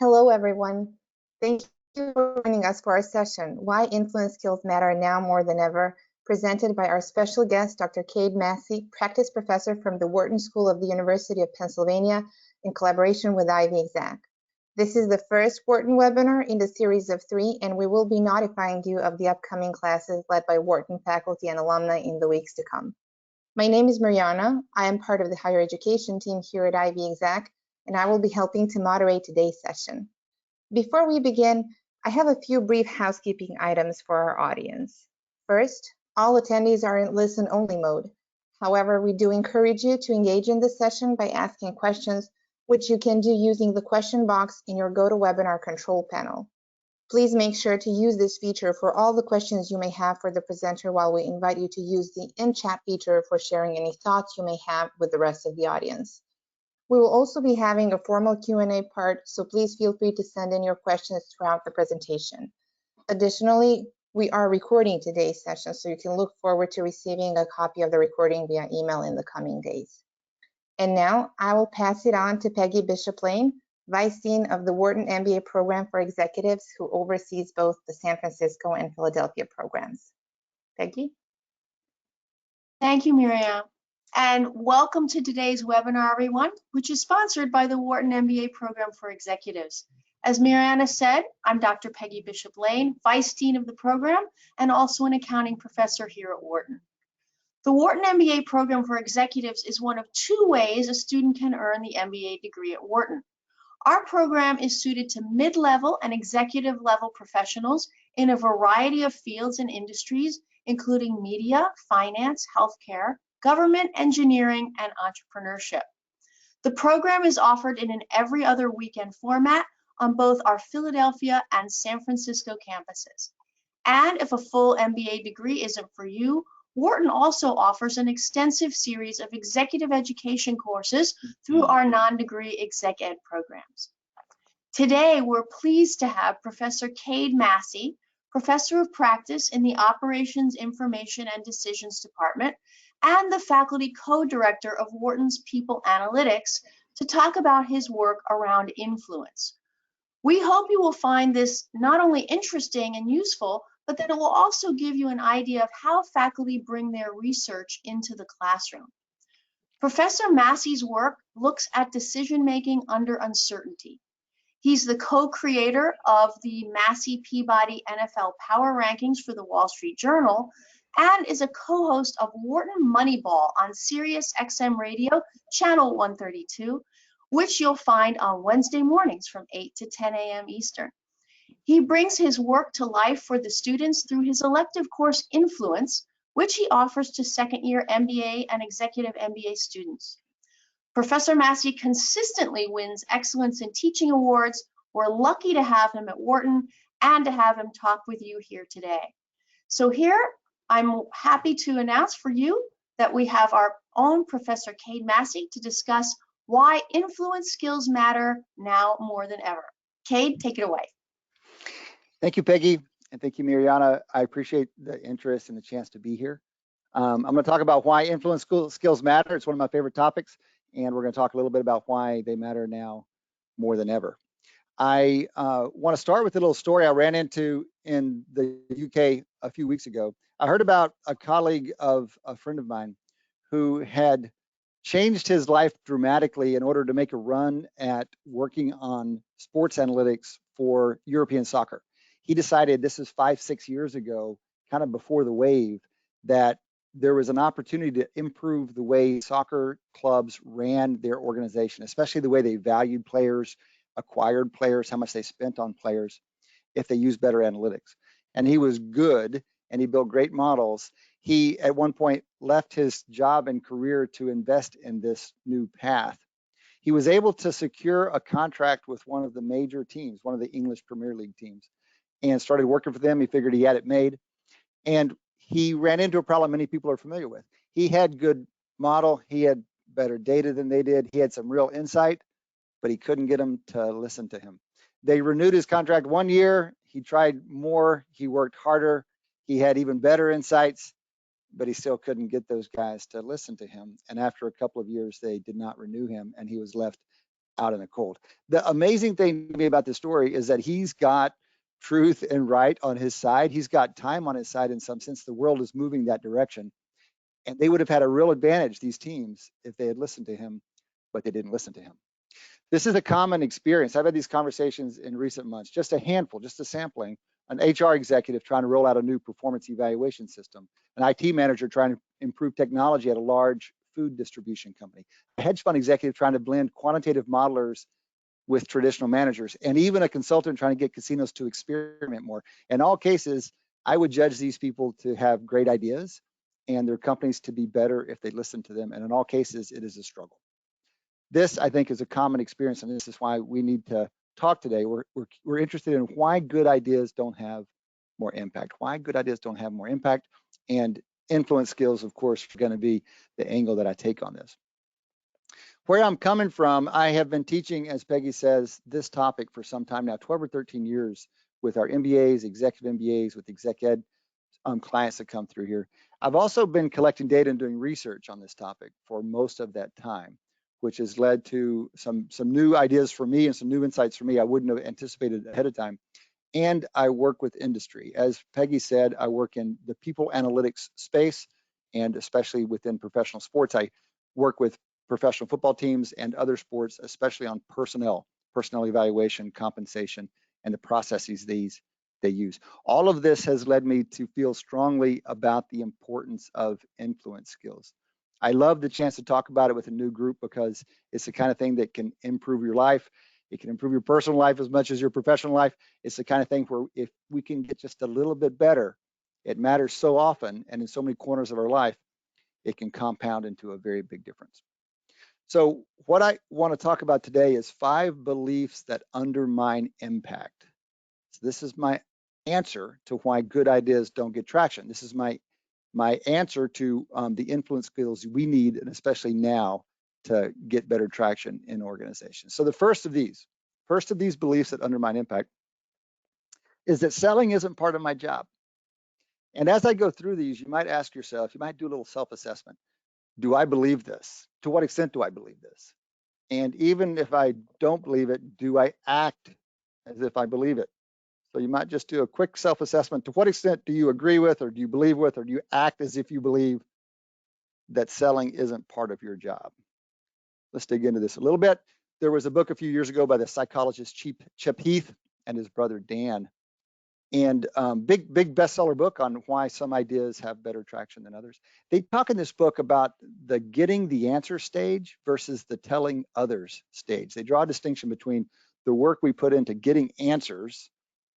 Hello, everyone. Thank you for joining us for our session, Why Influence Skills Matter Now More Than Ever, presented by our special guest, Dr. Cade Massey, practice professor from the Wharton School of the University of Pennsylvania, in collaboration with Ivy Exec. This is the first Wharton webinar in the series of 3, and we will be notifying you of the upcoming classes led by Wharton faculty and alumni in the weeks to come. My name is Mariana. I am part of the higher education team here at Ivy Exec, and I will be helping to moderate today's session. Before we begin, I have a few brief housekeeping items for our audience. First, all attendees are in listen-only mode. However, we do encourage you to engage in this session by asking questions, which you can do using the question box in your GoToWebinar control panel. Please make sure to use this feature for all the questions you may have for the presenter, while we invite you to use the in-chat feature for sharing any thoughts you may have with the rest of the audience. We will also be having a formal Q&A part, so please feel free to send in your questions throughout the presentation. Additionally, we are recording today's session, so you can look forward to receiving a copy of the recording via email in the coming days. And now I will pass it on to Peggy Bishop-Lane, Vice Dean of the Wharton MBA program for executives, who oversees both the San Francisco and Philadelphia programs. Peggy? Thank you, Miriam. And welcome to today's webinar, everyone, which is sponsored by the Wharton MBA program for executives. As Mariana said, I'm Dr. Peggy Bishop-Lane, Vice Dean of the program and also an accounting professor here at Wharton. The Wharton MBA program for executives is one of 2 ways a student can earn the MBA degree at Wharton. Our program is suited to mid-level and executive level professionals in a variety of fields and industries, including media, finance, healthcare, government, engineering, and entrepreneurship. The program is offered in an every other weekend format on both our Philadelphia and San Francisco campuses. And if a full MBA degree isn't for you, Wharton also offers an extensive series of executive education courses through our non-degree exec ed programs. Today, we're pleased to have Professor Cade Massey, Professor of Practice in the Operations, Information, and Decisions Department, and the Faculty Co-Director of Wharton's People Analytics, to talk about his work around influence. We hope you will find this not only interesting and useful, but that it will also give you an idea of how faculty bring their research into the classroom. Professor Massey's work looks at decision-making under uncertainty. He's the co-creator of the Massey-Peabody NFL Power Rankings for the Wall Street Journal and is a co-host of Wharton Moneyball on Sirius XM Radio, channel 132, which you'll find on Wednesday mornings from 8 to 10 a.m. Eastern. He brings his work to life for the students through his elective course Influence, which he offers to second-year MBA and executive MBA students. Professor Massey consistently wins Excellence in Teaching Awards. We're lucky to have him at Wharton and to have him talk with you here today. So here, I'm happy to announce for you that we have our own Professor Cade Massey to discuss why influence skills matter now more than ever. Cade, take it away. Thank you, Peggy, and thank you, Mariana. I appreciate the interest and the chance to be here. I'm going to talk about why influence skills matter. It's one of my favorite topics, and we're going to talk a little bit about why they matter now more than ever. I want to start with a little story I ran into in the UK a few weeks ago. I heard about a colleague of a friend of mine who had changed his life dramatically in order to make a run at working on sports analytics for European soccer. He decided, this is 5-6 years ago, kind of before the wave, that there was an opportunity to improve the way soccer clubs ran their organization, especially the way they valued players, acquired players, how much they spent on players, if they used better analytics. And he was good, and he built great models. He, at one point, left his job and career to invest in this new path. He was able to secure a contract with one of the major teams, one of the English Premier League teams, and started working for them. He figured he had it made. And he ran into a problem many people are familiar with. He had good model, he had better data than they did, he had some real insight, but he couldn't get them to listen to him. They renewed his contract 1 year, he tried more, he worked harder, he had even better insights, but he still couldn't get those guys to listen to him. And after a couple of years, they did not renew him, and he was left out in the cold. The amazing thing to me about this story is that he's got truth and right on his side. He's got time on his side in some sense. The world is moving that direction. And they would have had a real advantage, these teams, if they had listened to him, but they didn't listen to him. This is a common experience. I've had these conversations in recent months, just a handful, just a sampling. An HR executive trying to roll out a new performance evaluation system, an IT manager trying to improve technology at a large food distribution company, a hedge fund executive trying to blend quantitative modelers with traditional managers, and even a consultant trying to get casinos to experiment more. In all cases, I would judge these people to have great ideas and their companies to be better if they listen to them. And in all cases, it is a struggle. This, I think, is a common experience, and this is why we need to talk today. We're interested in why good ideas don't have more impact, why good ideas don't have more impact, and influence skills, of course, are going to be the angle that I take on this. Where I'm coming from, I have been teaching, as Peggy says, this topic for some time now, 12 or 13 years, with our MBAs, executive MBAs, with exec ed clients that come through here. I've also been collecting data and doing research on this topic for most of that time, which has led to some new ideas for me and some new insights for me I wouldn't have anticipated ahead of time. And I work with industry. As Peggy said, I work in the people analytics space, and especially within professional sports. I work with professional football teams and other sports, especially on personnel evaluation, compensation, and the processes they use. All of this has led me to feel strongly about the importance of influence skills. I love the chance to talk about it with a new group because it's the kind of thing that can improve your life. It can improve your personal life as much as your professional life. It's the kind of thing where if we can get just a little bit better, it matters so often and in so many corners of our life, it can compound into a very big difference. So what I want to talk about today is 5 beliefs that undermine impact. So this is my answer to why good ideas don't get traction. This is my answer to the influence skills we need, and especially now, to get better traction in organizations. So the first of these beliefs that undermine impact is that selling isn't part of my job. And as I go through these, you might ask yourself, you might do a little self-assessment. Do I believe this? To what extent do I believe this? And even if I don't believe it, do I act as if I believe it? So you might just do a quick self-assessment. To what extent do you agree with, or do you believe with, or do you act as if you believe that selling isn't part of your job? Let's dig into this a little bit. There was a book a few years ago by the psychologist Chip Heath and his brother Dan, and big bestseller book on why some ideas have better traction than others. They talk in this book about the getting the answer stage versus the telling others stage. They draw a distinction between the work we put into getting answers,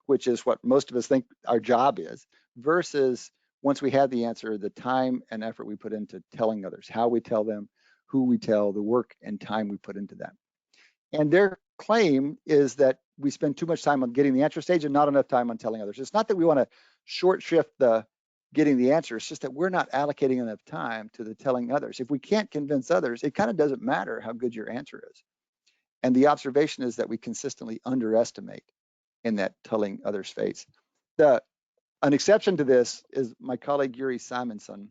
which is what most of us think our job is, versus once we have the answer, the time and effort we put into telling others, how we tell them, who we tell, the work and time we put into that. And their claim is that we spend too much time on getting the answer stage and not enough time on telling others. It's not that we want to short shift the getting the answer, it's just that we're not allocating enough time to the telling others. If we can't convince others, it kind of doesn't matter how good your answer is. And the observation is that we consistently underestimate in that telling others phase. An exception to this is my colleague Yuri Simonson,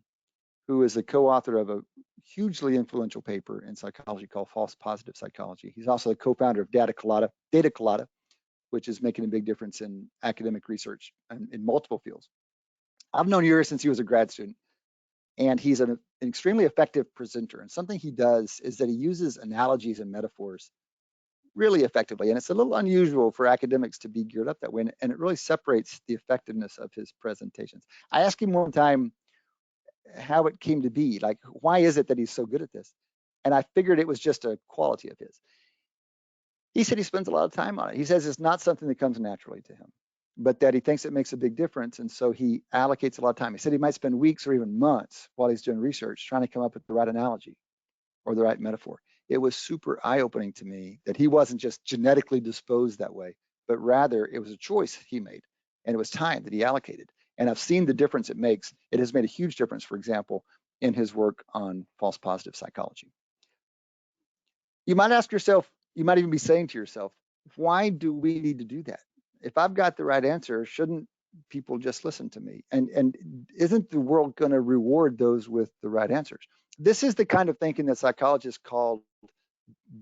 who is a co-author of a hugely influential paper in psychology called False Positive Psychology. He's also the co-founder of Data Colada, which is making a big difference in academic research and in multiple fields. I've known Yuri since he was a grad student, and he's an extremely effective presenter. And something he does is that he uses analogies and metaphors really effectively. And it's a little unusual for academics to be geared up that way, and it really separates the effectiveness of his presentations. I asked him one time how it came to be, like, why is it that he's so good at this? And I figured it was just a quality of his. He said he spends a lot of time on it. He says it's not something that comes naturally to him, but that he thinks it makes a big difference, and so he allocates a lot of time. He said he might spend weeks or even months while he's doing research trying to come up with the right analogy or the right metaphor. It was super eye-opening to me that he wasn't just genetically disposed that way, but rather it was a choice he made, and it was time that he allocated. And I've seen the difference it makes. It has made a huge difference, for example, in his work on false positive psychology. You might ask yourself, you might even be saying to yourself, why do we need to do that? If I've got the right answer, shouldn't people just listen to me? And isn't the world going to reward those with the right answers? This is the kind of thinking that psychologists call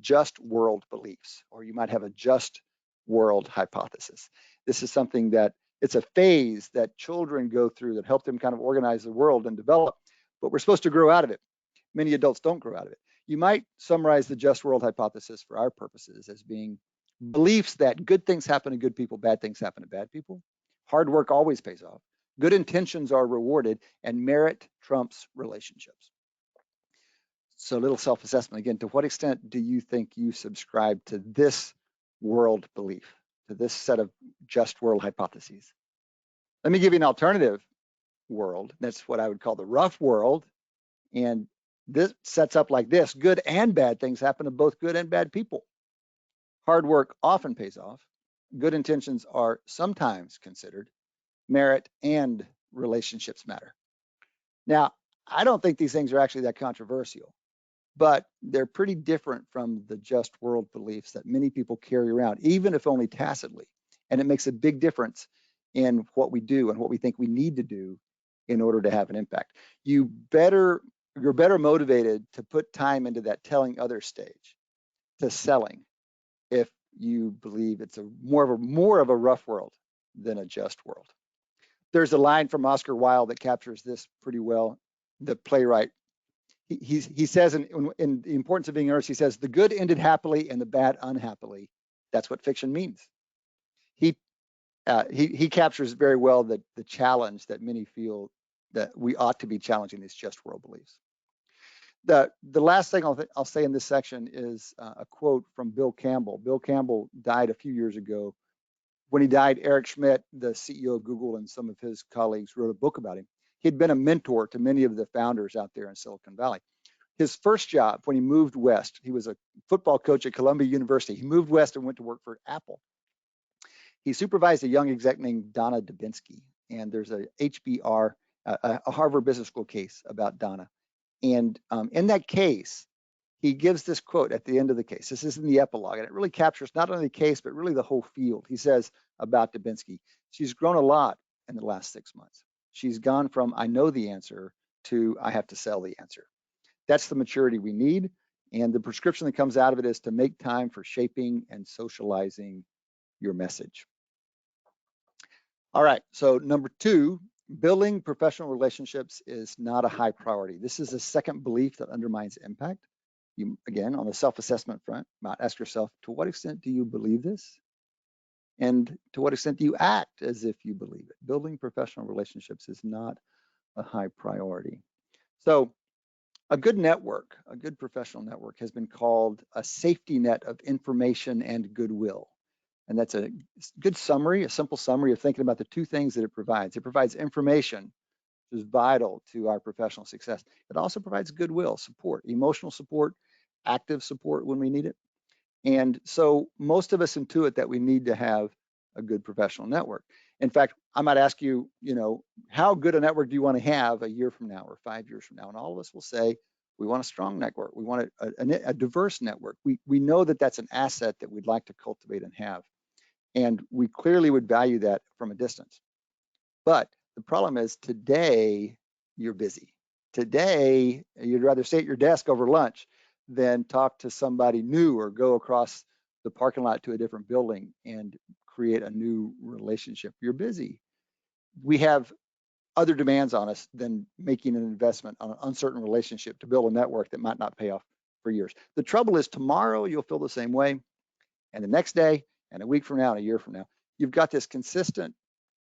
just world beliefs, or you might have a just world hypothesis. This is something that it's a phase that children go through that help them kind of organize the world and develop, but we're supposed to grow out of it. Many adults don't grow out of it. You might summarize the just world hypothesis for our purposes as being beliefs that good things happen to good people, bad things happen to bad people. Hard work always pays off. Good intentions are rewarded, and merit trumps relationships. So a little self-assessment again, to what extent do you think you subscribe to this world belief, to this set of just world hypotheses? Let me give you an alternative world. That's what I would call the rough world. And this sets up like this: good and bad things happen to both good and bad people. Hard work often pays off. Good intentions are sometimes considered. Merit and relationships matter. Now, I don't think these things are actually that controversial, but they're pretty different from the just world beliefs that many people carry around, even if only tacitly. And it makes a big difference in what we do and what we think we need to do in order to have an impact. You're better motivated to put time into that telling others stage, to selling, if you believe it's more of a rough world than a just world. There's a line from Oscar Wilde that captures this pretty well. The playwright, he says in The Importance of Being Earnest, he says, the good ended happily and the bad unhappily. That's what fiction means. He captures very well the challenge that many feel that we ought to be challenging these just world beliefs. The last thing I'll say in this section is a quote from Bill Campbell. Bill Campbell died a few years ago. When he died, Eric Schmidt, the CEO of Google, and some of his colleagues wrote a book about him. He'd been a mentor to many of the founders out there in Silicon Valley. His first job, when he moved west, he was a football coach at Columbia University. He moved west and went to work for Apple. He supervised a young exec named Donna Dubinsky, and there's a HBR, a Harvard Business School case about Donna. And in that case, he gives this quote at the end of the case. This is in the epilogue, and it really captures not only the case, but really the whole field. He says about Dubinsky, she's grown a lot in the last 6 months. She's gone from I know the answer to I have to sell the answer. That's the maturity we need. And the prescription that comes out of it is to make time for shaping and socializing your message. All right, so number 2, building professional relationships is not a high priority. This is a second belief that undermines impact. You, again, on the self-assessment front, might ask yourself, to what extent do you believe this? And to what extent do you act as if you believe it? Building professional relationships is not a high priority. So a good network, a good professional network, has been called a safety net of information and goodwill. And that's a good summary, a simple summary of thinking about the two things that it provides. It provides information, which is vital to our professional success. It also provides goodwill, support, emotional support, active support when we need it. And so most of us intuit that we need to have a good professional network. In fact, I might ask you, how good a network do you want to have a year from now or 5 years from now? And all of us will say, we want a strong network. We want a diverse network. We know that that's an asset that we'd like to cultivate and have. And we clearly would value that from a distance. But the problem is today, you're busy. Today, you'd rather stay at your desk over lunch than talk to somebody new or go across the parking lot to a different building and create a new relationship. You're busy. We have other demands on us than making an investment on an uncertain relationship to build a network that might not pay off for years. The trouble is tomorrow you'll feel the same way, and the next day, and a week from now, and a year from now. You've got this consistent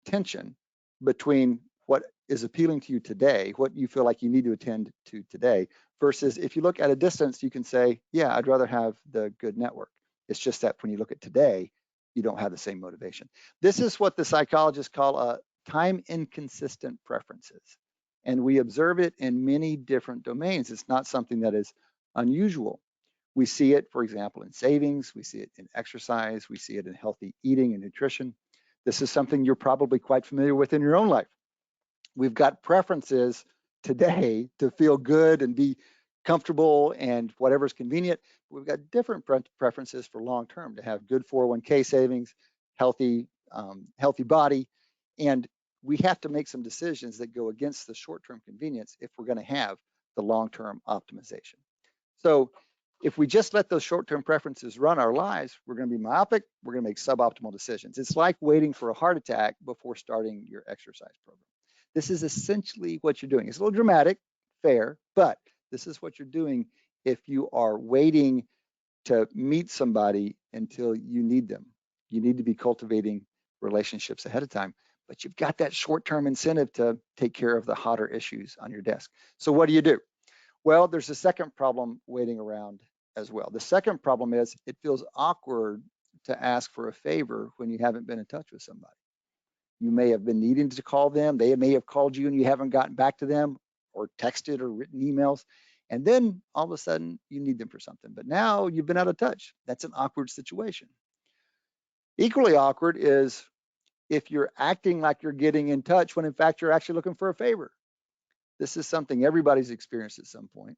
tension between what is appealing to you today, what you feel like you need to attend to today, versus if you look at a distance, you can say, yeah, I'd rather have the good network. It's just that when you look at today, you don't have the same motivation. This is what the psychologists call time inconsistent preferences. And we observe it in many different domains. It's not something that is unusual. We see it, for example, in savings. We see it in exercise. We see it in healthy eating and nutrition. This is something you're probably quite familiar with in your own life. We've got preferences today to feel good and be comfortable and whatever's convenient. We've got different preferences for long-term, to have good 401k savings, healthy body. And we have to make some decisions that go against the short-term convenience if we're going to have the long-term optimization. So If we just let those short-term preferences run our lives, we're going to be myopic, we're going to make suboptimal decisions. It's like waiting for a heart attack before starting your exercise program. This is essentially what you're doing. It's a little dramatic, fair, but this is what you're doing if you are waiting to meet somebody until you need them. You need to be cultivating relationships ahead of time, but you've got that short-term incentive to take care of the hotter issues on your desk. So what do? Well, there's a second problem waiting around as well. The second problem is it feels awkward to ask for a favor when you haven't been in touch with somebody. You may have been needing to call them. They may have called you and you haven't gotten back to them, or texted or written emails. And then all of a sudden you need them for something, but now you've been out of touch. That's an awkward situation. Equally awkward is if you're acting like you're getting in touch when in fact you're actually looking for a favor. This is something everybody's experienced at some point,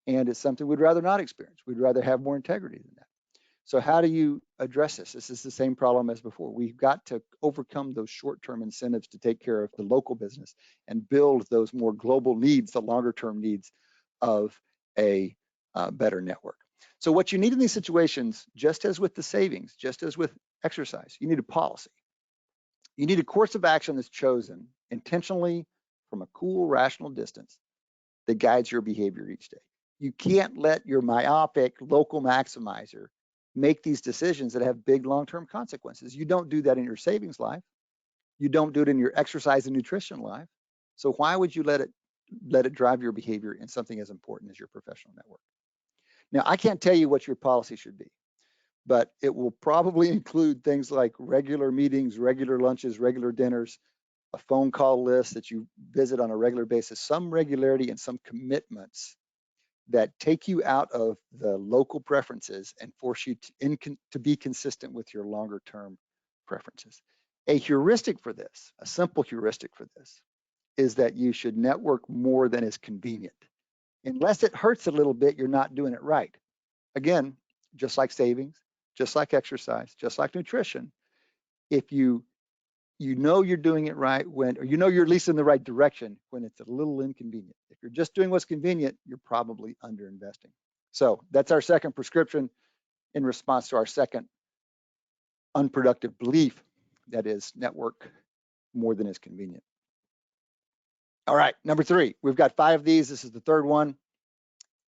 and it's something we'd rather not experience. We'd rather have more integrity than that. So how do you address this? This is the same problem as before. We've got to overcome those short-term incentives to take care of the local business and build those more global needs, the longer-term needs of a better network. So what you need in these situations, just as with the savings, just as with exercise, you need a policy. You need a course of action that's chosen intentionally from a cool, rational distance that guides your behavior each day. You can't let your myopic local maximizer make these decisions that have big long-term consequences. You don't do that in your savings life. You don't do it in your exercise and nutrition life. So why would you let it drive your behavior in something as important as your professional network? Now, I can't tell you what your policy should be, but it will probably include things like regular meetings, regular lunches, regular dinners, a phone call list that you visit on a regular basis, some regularity and some commitments that take you out of the local preferences and force you to be consistent with your longer term preferences. A heuristic for this, a simple heuristic for this, is that you should network more than is convenient. Unless it hurts a little bit, you're not doing it right. Again, just like savings, just like exercise, just like nutrition, if you know you're doing it right when, or you know you're at least in the right direction when it's a little inconvenient. If you're just doing what's convenient, you're probably underinvesting. So that's our second prescription in response to our second unproductive belief, that is, network more than is convenient. All right, number 3, we've got 5 of these. This is the third one.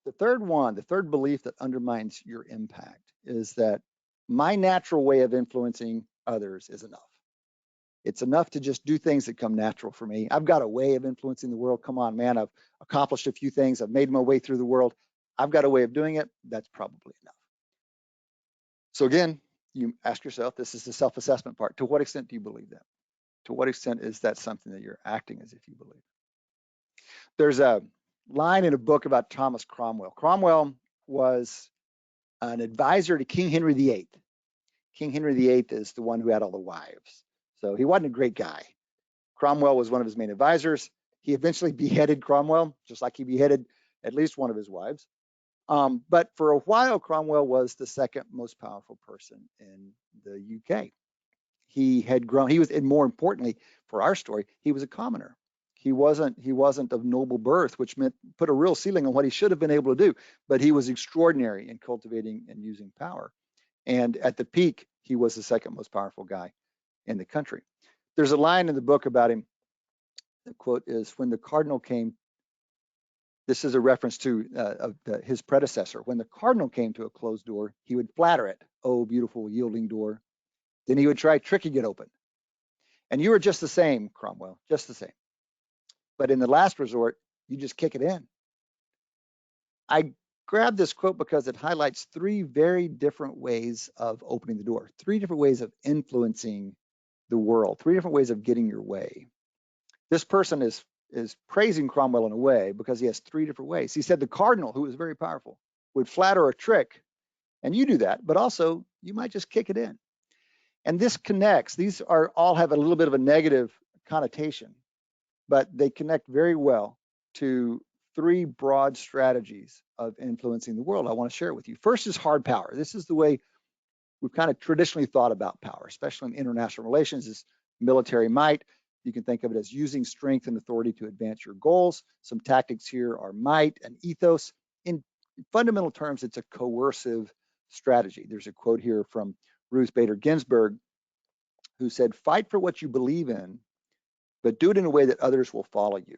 The third belief that undermines your impact is that my natural way of influencing others is enough. It's enough to just do things that come natural for me. I've got a way of influencing the world. Come on, man, I've accomplished a few things. I've made my way through the world. I've got a way of doing it. That's probably enough. So again, you ask yourself, this is the self-assessment part. To what extent do you believe that? To what extent is that something that you're acting as if you believe? There's a line in a book about Thomas Cromwell. Cromwell was an advisor to King Henry VIII. King Henry VIII is the one who had all the wives. So he wasn't a great guy. Cromwell was one of his main advisors. He eventually beheaded Cromwell, just like he beheaded at least one of his wives. But for a while, Cromwell was the second most powerful person in the UK. He had grown, he was, and more importantly for our story, he was a commoner. He wasn't of noble birth, which meant put a real ceiling on what he should have been able to do, but he was extraordinary in cultivating and using power. And at the peak, he was the second most powerful guy in the country. There's a line in the book about him. The quote is, when the cardinal came, this is a reference to his predecessor. When the cardinal came to a closed door, he would flatter it. Oh, beautiful yielding door. Then he would try tricking it open. And you were just the same, Cromwell, just the same. But in the last resort, you just kick it in. I grabbed this quote because it highlights 3 very different ways of opening the door, 3 different ways of influencing the world, 3 different ways of getting your way. This person is praising Cromwell in a way because he has 3 different ways. He said the cardinal, who was very powerful, would flatter a trick, and you do that, but also you might just kick it in. And this connects. These are all have a little bit of a negative connotation, but they connect very well to 3 broad strategies of influencing the world I want to share with you. First is hard power. This is the way we've kind of traditionally thought about power, especially in international relations, is military might. You can think of it as using strength and authority to advance your goals. Some tactics here are might and ethos. In fundamental terms, it's a coercive strategy. There's a quote here from Ruth Bader Ginsburg, who said, "Fight for what you believe in, but do it in a way that others will follow you."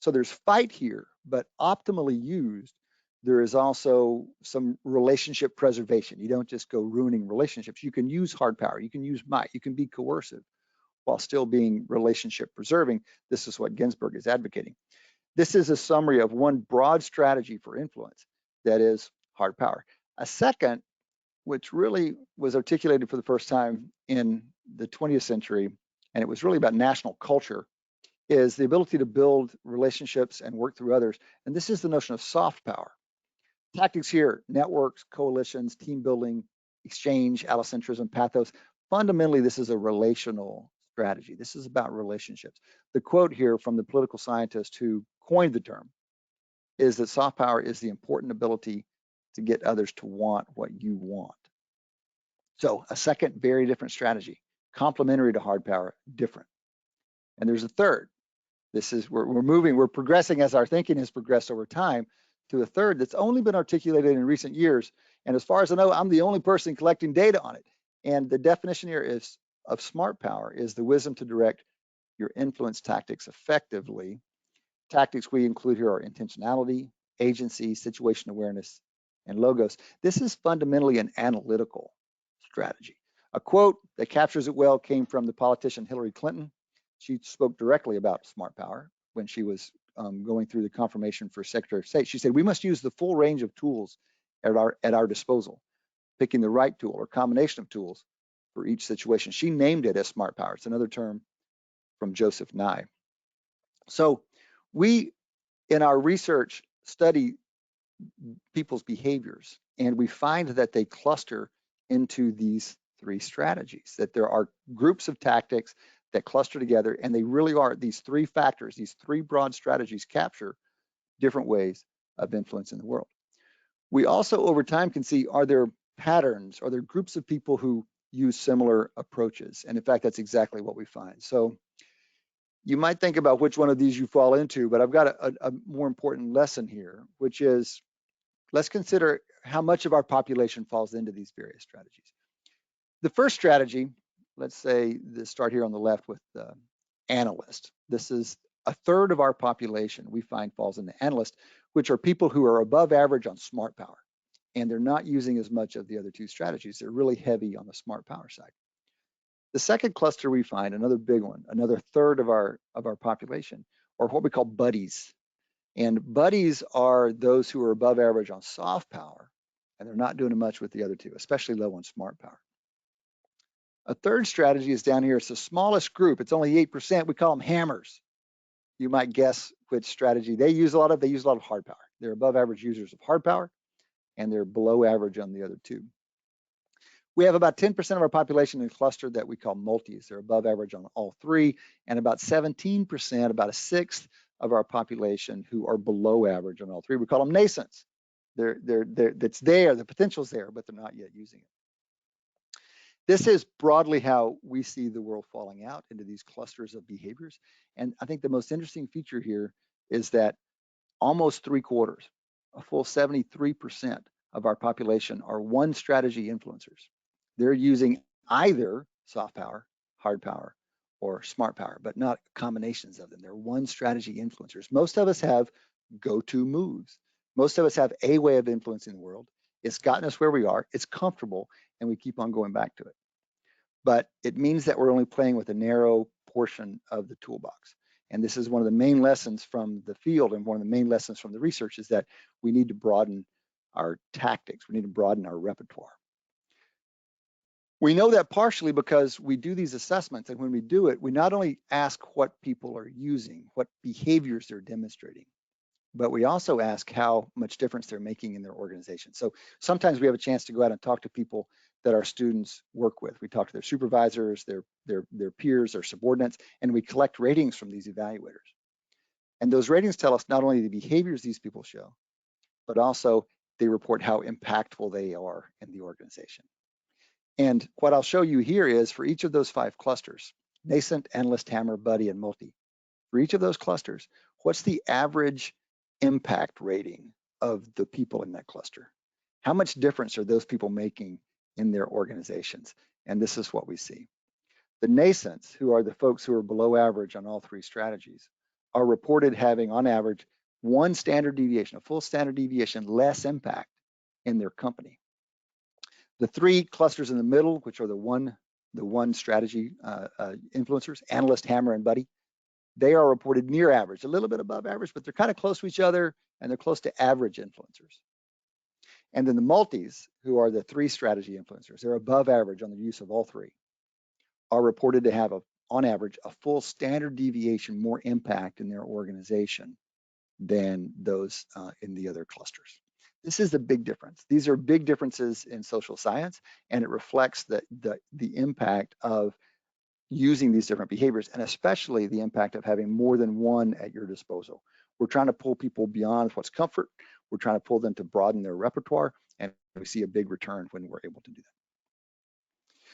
So there's fight here, but optimally used, there is also some relationship preservation. You don't just go ruining relationships. You can use hard power, you can use might, you can be coercive while still being relationship preserving. This is what Ginsburg is advocating. This is a summary of one broad strategy for influence, that is hard power. A second, which really was articulated for the first time in the 20th century, and it was really about national culture, is the ability to build relationships and work through others. And this is the notion of soft power. Tactics here: networks, coalitions, team building, exchange, allocentrism, pathos. Fundamentally, this is a relational strategy. This is about relationships. The quote here from the political scientist who coined the term is that soft power is the important ability to get others to want what you want. So a second very different strategy, complementary to hard power, different. And there's a third. This is, we're progressing as our thinking has progressed over time to a third that's only been articulated in recent years. And as far as I know, I'm the only person collecting data on it. And the definition here is of smart power is the wisdom to direct your influence tactics effectively. Tactics we include here are intentionality, agency, situation awareness, and logos. This is fundamentally an analytical strategy. A quote that captures it well came from the politician Hillary Clinton. She spoke directly about smart power when she was going through the confirmation for Secretary of State. She said, "We must use the full range of tools at our disposal, picking the right tool or combination of tools for each situation." She named it as smart power. It's another term from Joseph Nye. So we, in our research, study people's behaviors, and we find that they cluster into these three strategies, that there are groups of tactics that cluster together, and they really are these three factors, these three broad strategies capture different ways of influencing the world. We also over time can see, are there patterns, are there groups of people who use similar approaches? And in fact, that's exactly what we find. So you might think about which one of these you fall into, but I've got a more important lesson here, which is, let's consider how much of our population falls into these various strategies. The first strategy, let's say, start here on the left with the analyst. This is a third of our population we find falls into analyst, which are people who are above average on smart power, and they're not using as much of the other two strategies. They're really heavy on the smart power side. The second cluster we find, another big one, another third of our population, are what we call buddies. And buddies are those who are above average on soft power, and they're not doing much with the other two, especially low on smart power. A third strategy is down here. It's the smallest group. It's only 8%. We call them hammers. You might guess which strategy they use a lot of. They use a lot of hard power. They're above average users of hard power, and they're below average on the other two. We have about 10% of our population in a cluster that we call multis. They're above average on all three, and about 17%, about a sixth of our population who are below average on all three. We call them nascents. That's there, the potential's there, but they're not yet using it. This is broadly how we see the world falling out into these clusters of behaviors. And I think the most interesting feature here is that almost 3/4, a full 73% of our population are one strategy influencers. They're using either soft power, hard power, or smart power, but not combinations of them. They're one strategy influencers. Most of us have go-to moves. Most of us have a way of influencing the world. It's gotten us where we are. It's comfortable, and we keep on going back to it. But it means that we're only playing with a narrow portion of the toolbox. And this is one of the main lessons from the field, and one of the main lessons from the research is that we need to broaden our tactics. We need to broaden our repertoire. We know that partially because we do these assessments, and when we do it, we not only ask what people are using, what behaviors they're demonstrating, but we also ask how much difference they're making in their organization. So sometimes we have a chance to go out and talk to people that our students work with. We talk to their supervisors, their peers, their subordinates, and we collect ratings from these evaluators. And those ratings tell us not only the behaviors these people show, but also they report how impactful they are in the organization. And what I'll show you here is for each of those 5 clusters, nascent, analyst, hammer, buddy, and multi, for each of those clusters, what's the average impact rating of the people in that cluster. How much difference are those people making in their organizations? And this is what we see. The nascents, who are the folks who are below average on all three strategies, are reported having on average one standard deviation, a full standard deviation less impact in their company. The three clusters in the middle, which are the one strategy influencers, analyst, hammer, and buddy, they are reported near average, a little bit above average, but they're kind of close to each other, and they're close to average influencers. And then the multis, who are the three strategy influencers, they're above average on the use of all three, are reported to have, on average, a full standard deviation more impact in their organization than those in the other clusters. This is a big difference. These are big differences in social science, and it reflects the impact of using these different behaviors, and especially the impact of having more than one at your disposal. We're trying to pull people beyond what's comfort. We're trying to pull them to broaden their repertoire, and we see a big return when we're able to do that.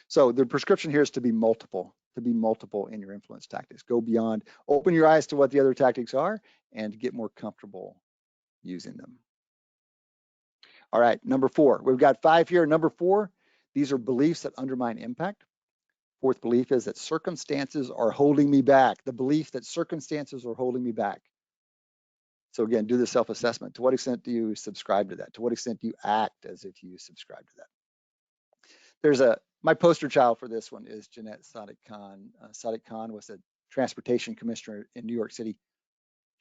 So the prescription here is to be multiple in your influence tactics. Go beyond, open your eyes to what the other tactics are, and get more comfortable using them. All right, number 4. We've got 5 here. Number 4, these are beliefs that undermine impact. Fourth belief is that circumstances are holding me back. The belief that circumstances are holding me back. So again, do the self-assessment. To what extent do you subscribe to that? To what extent do you act as if you subscribe to that? My poster child for this one is Jeanette Sadiq Khan. Sadiq Khan was a transportation commissioner in New York City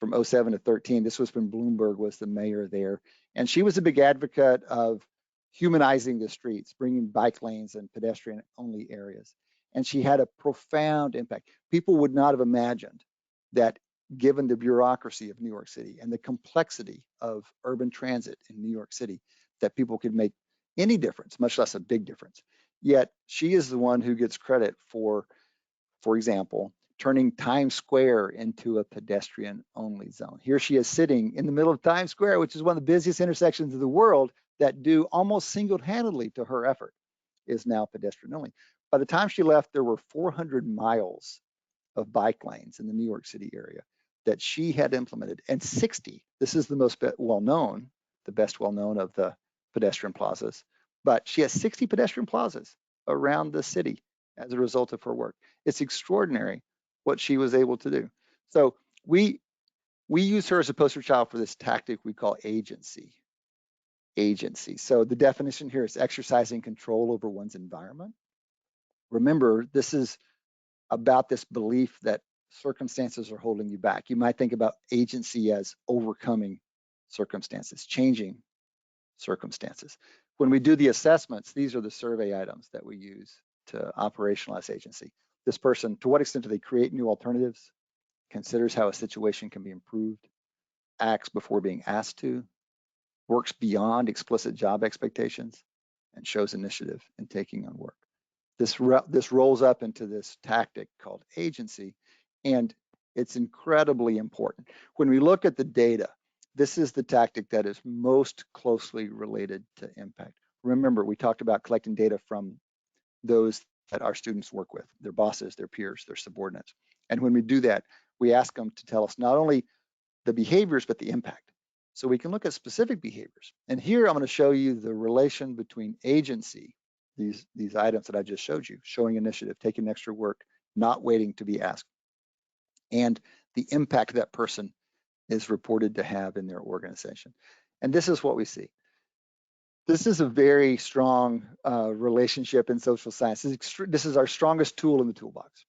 from 07 to 13. This was when Bloomberg was the mayor there. And she was a big advocate of humanizing the streets, bringing bike lanes and pedestrian-only areas. And she had a profound impact. People would not have imagined that, given the bureaucracy of New York City and the complexity of urban transit in New York City, that people could make any difference, much less a big difference. Yet she is the one who gets credit for example, turning Times Square into a pedestrian-only zone. Here she is sitting in the middle of Times Square, which is one of the busiest intersections of the world, that due almost single-handedly to her effort is now pedestrian-only. By the time she left, there were 400 miles of bike lanes in the New York City area that she had implemented, and 60, this is the most well-known, the best well-known of the pedestrian plazas, but she has 60 pedestrian plazas around the city as a result of her work. It's extraordinary what she was able to do. So we use her as a poster child for this tactic we call agency. So the definition here is exercising control over one's environment. Remember, this is about this belief that circumstances are holding you back. You might think about agency as overcoming circumstances, changing circumstances. When we do the assessments, these are the survey items that we use to operationalize agency. This person, to what extent do they create new alternatives, considers how a situation can be improved, acts before being asked to, works beyond explicit job expectations, and shows initiative in taking on work. This rolls up into this tactic called agency, and it's incredibly important. When we look at the data, this is the tactic that is most closely related to impact. Remember, we talked about collecting data from those that our students work with, their bosses, their peers, their subordinates. And when we do that, we ask them to tell us not only the behaviors, but the impact. So we can look at specific behaviors. And here I'm going to show you the relation between agency, these items that I just showed you, showing initiative, taking extra work, not waiting to be asked, and the impact that person is reported to have in their organization. And this is what we see. This is a very strong relationship in social science. This is our strongest tool in the toolbox.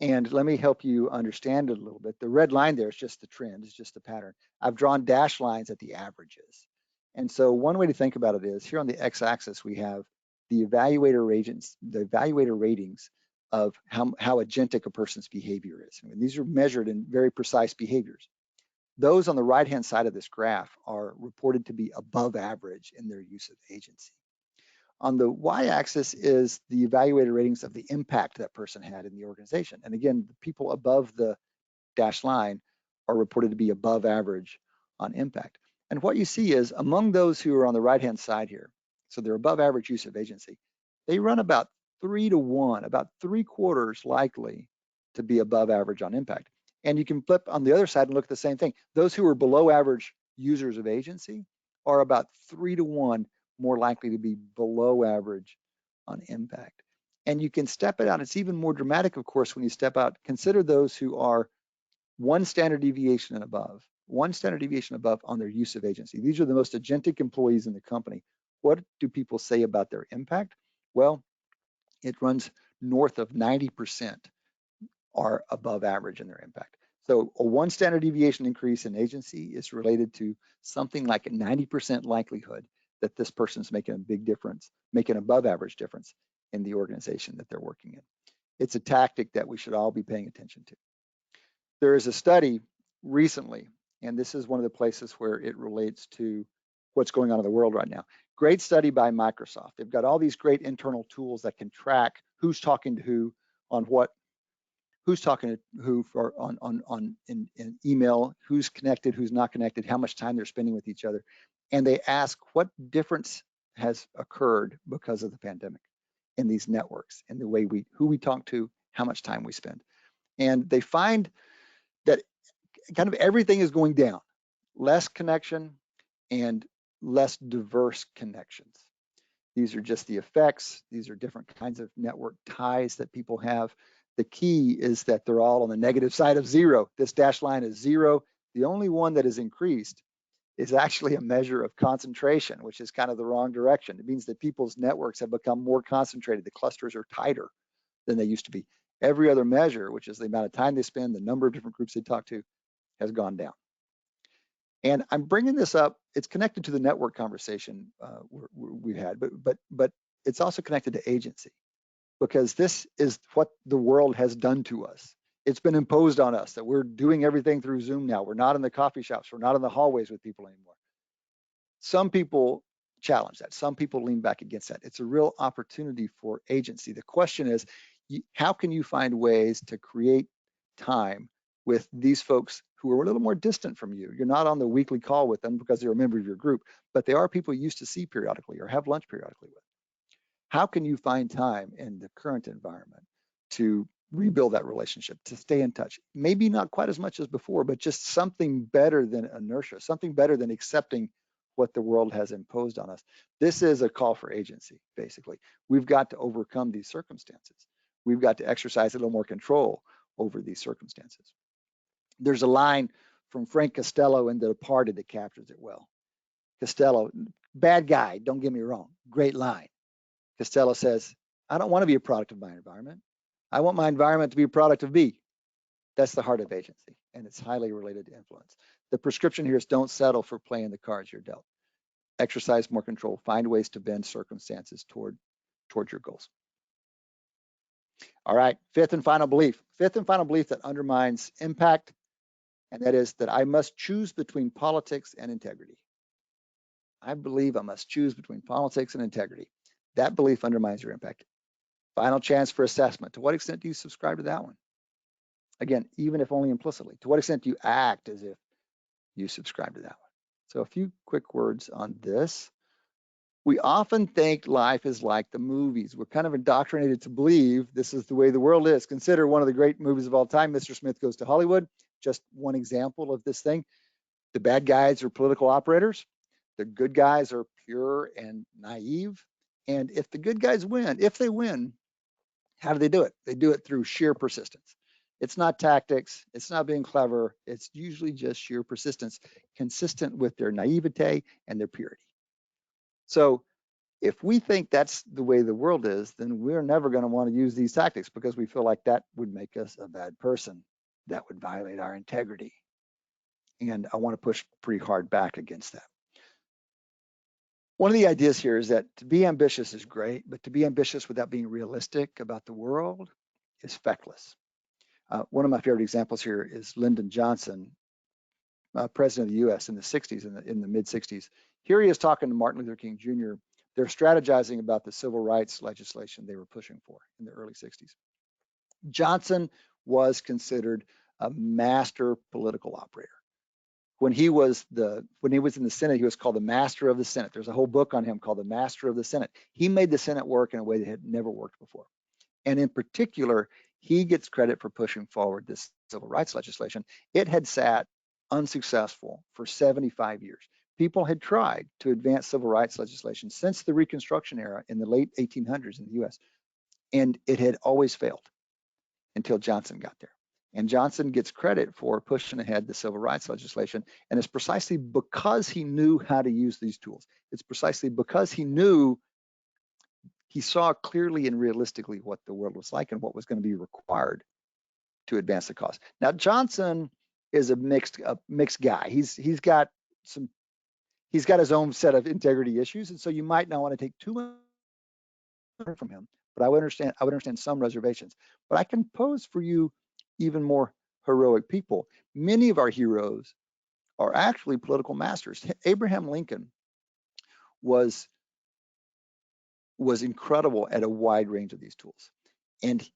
And let me help you understand it a little bit. The red line there is just the trend, it's just the pattern. I've drawn dashed lines at the averages. And so one way to think about it is, here on the x-axis, we have the evaluator ratings of how agentic a person's behavior is. I mean, these are measured in very precise behaviors. Those on the right-hand side of this graph are reported to be above average in their use of agency. On the y-axis is the evaluator ratings of the impact that person had in the organization. And again, the people above the dashed line are reported to be above average on impact. And what you see is, among those who are on the right-hand side here, so they're above average use of agency, they run about 3 to 1, about 3/4 likely to be above average on impact. And you can flip on the other side and look at the same thing. Those who are below average users of agency are about 3 to 1 more likely to be below average on impact. And you can step it out. It's even more dramatic, of course, when you step out. Consider those who are 1 standard deviation and above, 1 standard deviation above on their use of agency. These are the most agentic employees in the company. What do people say about their impact? Well, it runs north of 90% are above average in their impact. So a 1 standard deviation increase in agency is related to something like a 90% likelihood that this person's making a big difference, making above average difference in the organization that they're working in. It's a tactic that we should all be paying attention to. There is a study recently, and this is one of the places where it relates to what's going on in the world right now. Great study by Microsoft. They've got all these great internal tools that can track who's talking to who on what, who's talking to who for in email, who's connected, who's not connected, how much time they're spending with each other. And they ask what difference has occurred because of the pandemic in these networks, in the way who we talk to, how much time we spend. And they find that kind of everything is going down, less connection and less diverse connections. These are just the effects. These are different kinds of network ties that people have. The key is that they're all on the negative side of 0. This dashed line is 0. The only one that is increased is actually a measure of concentration, which is kind of the wrong direction. It means that people's networks have become more concentrated. The clusters are tighter than they used to be. Every other measure, which is the amount of time they spend, the number of different groups they talk to, has gone down. And I'm bringing this up. It's connected to the network conversation we had, but it's also connected to agency, because this is what the world has done to us. It's been imposed on us that we're doing everything through Zoom now. We're not in the coffee shops. We're not in the hallways with people anymore. Some people challenge that. Some people lean back against that. It's a real opportunity for agency. The question is, how can you find ways to create time with these folks who are a little more distant from you? You're not on the weekly call with them because they're a member of your group, but they are people you used to see periodically or have lunch periodically with. How can you find time in the current environment to rebuild that relationship, to stay in touch? Maybe not quite as much as before, but just something better than inertia, something better than accepting what the world has imposed on us. This is a call for agency, basically. We've got to overcome these circumstances. We've got to exercise a little more control over these circumstances. There's a line from Frank Costello in The Departed that captures it well. Costello, bad guy, don't get me wrong, great line. Costello says, I don't want to be a product of my environment. I want my environment to be a product of me. That's the heart of agency, and it's highly related to influence. The prescription here is don't settle for playing the cards you're dealt. Exercise more control. Find ways to bend circumstances toward your goals. All right, fifth and final belief. Fifth and final belief that undermines impact, and that is that I must choose between politics and integrity. I believe I must choose between politics and integrity. That belief undermines your impact. Final chance for assessment. To what extent do you subscribe to that one? Again, even if only implicitly. To what extent do you act as if you subscribe to that one? So a few quick words on this. We often think life is like the movies. We're kind of indoctrinated to believe this is the way the world is. Consider one of the great movies of all time, Mr. Smith Goes to Hollywood. Just one example of this thing. The bad guys are political operators. The good guys are pure and naive. And if the good guys win, if they win, how do they do it? They do it through sheer persistence. It's not tactics. It's not being clever. It's usually just sheer persistence, consistent with their naivete and their purity. So if we think that's the way the world is, then we're never going to want to use these tactics because we feel like that would make us a bad person. That would violate our integrity. And I want to push pretty hard back against that. One of the ideas here is that to be ambitious is great, but to be ambitious without being realistic about the world is feckless. One of my favorite examples here is Lyndon Johnson, president of the US in the 60s, in the mid 60s. Here he is talking to Martin Luther King Jr. They're strategizing about the civil rights legislation they were pushing for in the early 60s. Johnson was considered a master political operator. When he was in the Senate, he was called the Master of the Senate. There's a whole book on him called the Master of the Senate. He made the Senate work in a way that had never worked before. And in particular, he gets credit for pushing forward this civil rights legislation. It had sat unsuccessful for 75 years. People had tried to advance civil rights legislation since the Reconstruction era in the late 1800s in the US, and it had always failed until Johnson got there. And Johnson gets credit for pushing ahead the civil rights legislation, and it's precisely because he knew how to use these tools. It's precisely because he saw clearly and realistically what the world was like and what was going to be required to advance the cause. Now, Johnson is a mixed guy. He's got his own set of integrity issues, and so you might not want to take too much from him. But I would understand some reservations. But I can pose for you even more heroic people. Many of our heroes are actually political masters. Abraham Lincoln was incredible at a wide range of these tools, and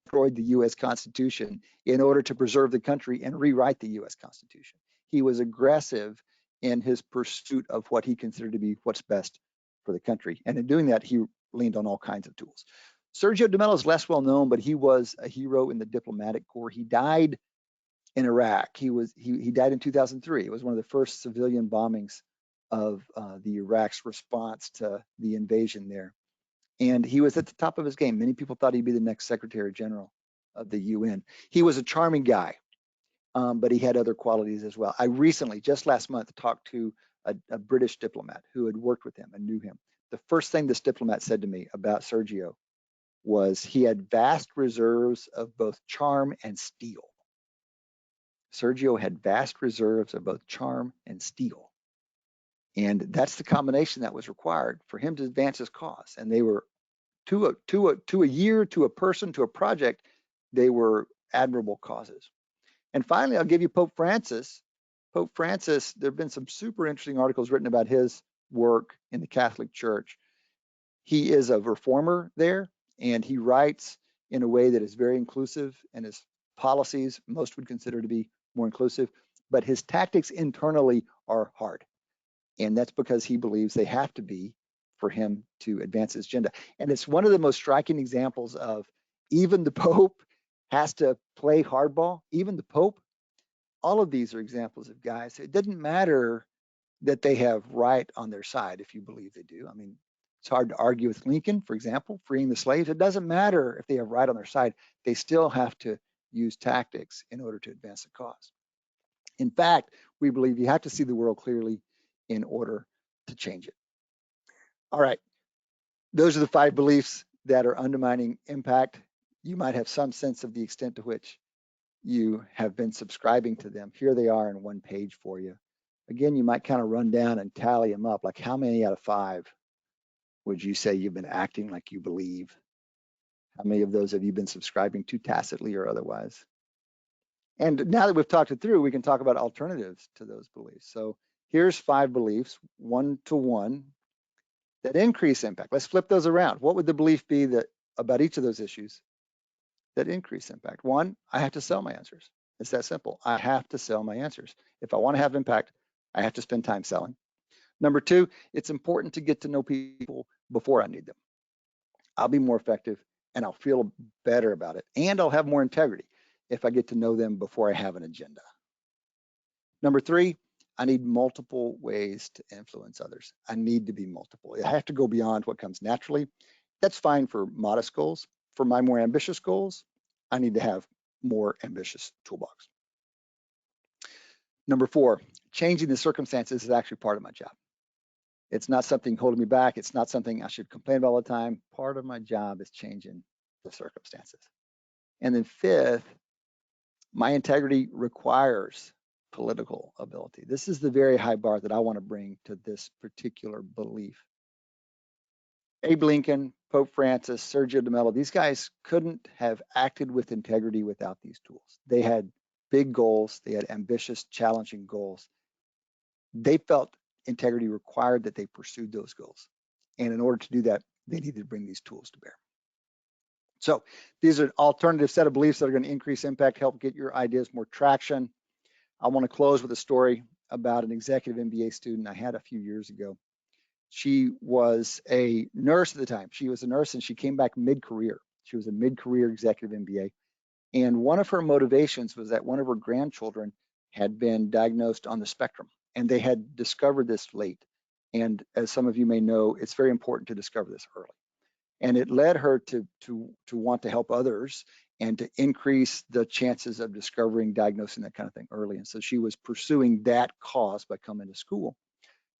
destroyed the U.S. Constitution in order to preserve the country and rewrite the U.S. Constitution. He was aggressive in his pursuit of what he considered to be what's best for the country, and in doing that, he leaned on all kinds of tools. Sergio de Mello is less well known, but he was a hero in the diplomatic corps. He died in Iraq. He died in 2003. It was one of the first civilian bombings of the Iraq's response to the invasion there. And he was at the top of his game. Many people thought he'd be the next Secretary General of the UN. He was a charming guy, but he had other qualities as well. I recently, just last month, talked to a British diplomat who had worked with him and knew him. The first thing this diplomat said to me about Sergio was he had vast reserves of both charm and steel. Sergio had vast reserves of both charm and steel. And that's the combination that was required for him to advance his cause. And they were to a year, to a person, to a project, they were admirable causes. And finally, I'll give you Pope Francis. Pope Francis, there have been some super interesting articles written about his work in the Catholic Church. He is a reformer there, and he writes in a way that is very inclusive, and his policies most would consider to be more inclusive, but his tactics internally are hard. And that's because he believes they have to be for him to advance his agenda. And it's one of the most striking examples of even the Pope has to play hardball, even the Pope. All of these are examples of guys. It doesn't matter that they have right on their side if you believe they do. I mean, it's hard to argue with Lincoln, for example, freeing the slaves. It doesn't matter if they have right on their side. They still have to use tactics in order to advance the cause. In fact, we believe you have to see the world clearly in order to change it. All right, those are the 5 beliefs that are undermining impact. You might have some sense of the extent to which you have been subscribing to them. Here they are in one page for you. Again, you might kind of run down and tally them up, like how many out of 5 would you say you've been acting like you believe? How many of those have you been subscribing to tacitly or otherwise? And now that we've talked it through, we can talk about alternatives to those beliefs. So here's 5 beliefs, 1-to-1, that increase impact. Let's flip those around. What would the belief be that about each of those issues that increase impact? 1, I have to sell my answers. It's that simple. I have to sell my answers. If I want to have impact, I have to spend time selling. Number 2, it's important to get to know people before I need them. I'll be more effective and I'll feel better about it. And I'll have more integrity if I get to know them before I have an agenda. Number 3, I need multiple ways to influence others. I need to be multiple. I have to go beyond what comes naturally. That's fine for modest goals. For my more ambitious goals, I need to have more ambitious toolbox. Number 4, changing the circumstances is actually part of my job. It's not something holding me back. It's not something I should complain about all the time. Part of my job is changing the circumstances. And then 5th, my integrity requires political ability. This is the very high bar that I want to bring to this particular belief. Abe Lincoln, Pope Francis, Sergio de Mello, these guys couldn't have acted with integrity without these tools. They had big goals. They had ambitious, challenging goals. They felt integrity required that they pursued those goals. And in order to do that, they needed to bring these tools to bear. So these are an alternative set of beliefs that are going to increase impact, help get your ideas more traction. I want to close with a story about an executive MBA student I had a few years ago. She was a nurse at the time. She was a nurse and she came back mid-career. She was a mid-career executive MBA. And one of her motivations was that one of her grandchildren had been diagnosed on the spectrum, and they had discovered this late. And as some of you may know, it's very important to discover this early. And it led her to want to help others and to increase the chances of discovering, diagnosing that kind of thing early. And so she was pursuing that cause by coming to school.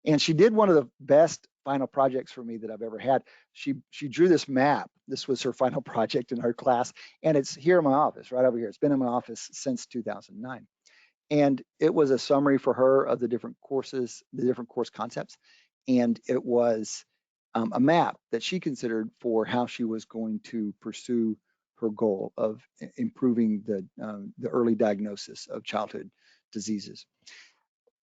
And she did one of the best final projects for me that I've ever had. She drew this map. This was her final project in her class, and it's here in my office, right over here. It's been in my office since 2009. And it was a summary for her of the different courses, the different course concepts. And it was a map that she considered for how she was going to pursue her goal of improving the early diagnosis of childhood diseases.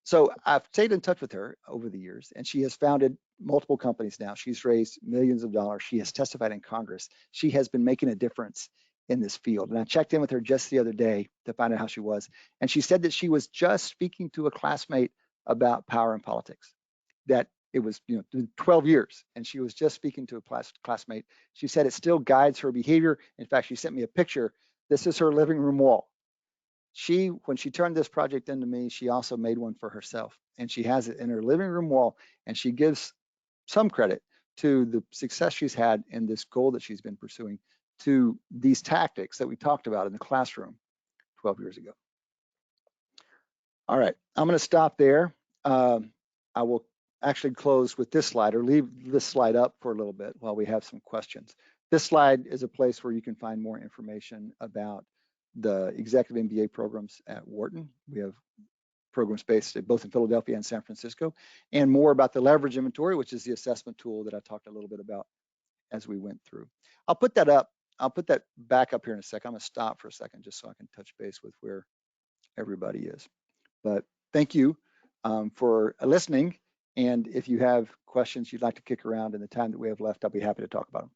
So I've stayed in touch with her over the years, and she has founded multiple companies now. She's raised millions of dollars. She has testified in Congress. She has been making a difference in this field. And I checked in with her just the other day to find out how she was. And she said that she was just speaking to a classmate about power and politics, that it was 12 years, and she was just speaking to a classmate. She said it still guides her behavior. In fact, she sent me a picture. This is her living room wall. When she turned this project into me, she also made one for herself, and she has it in her living room wall, and she gives some credit to the success she's had in this goal that she's been pursuing, to these tactics that we talked about in the classroom 12 years ago. All right, I'm going to stop there. I will actually close with this slide, or leave this slide up for a little bit while we have some questions. This slide is a place where you can find more information about the executive MBA programs at Wharton. We have programs based both in Philadelphia and San Francisco, and more about the leverage inventory, which is the assessment tool that I talked a little bit about as we went through. I'll put that up. I'll put that back up here in a second. I'm going to stop for a second just so I can touch base with where everybody is. But thank you for listening. And if you have questions you'd like to kick around in the time that we have left, I'll be happy to talk about them.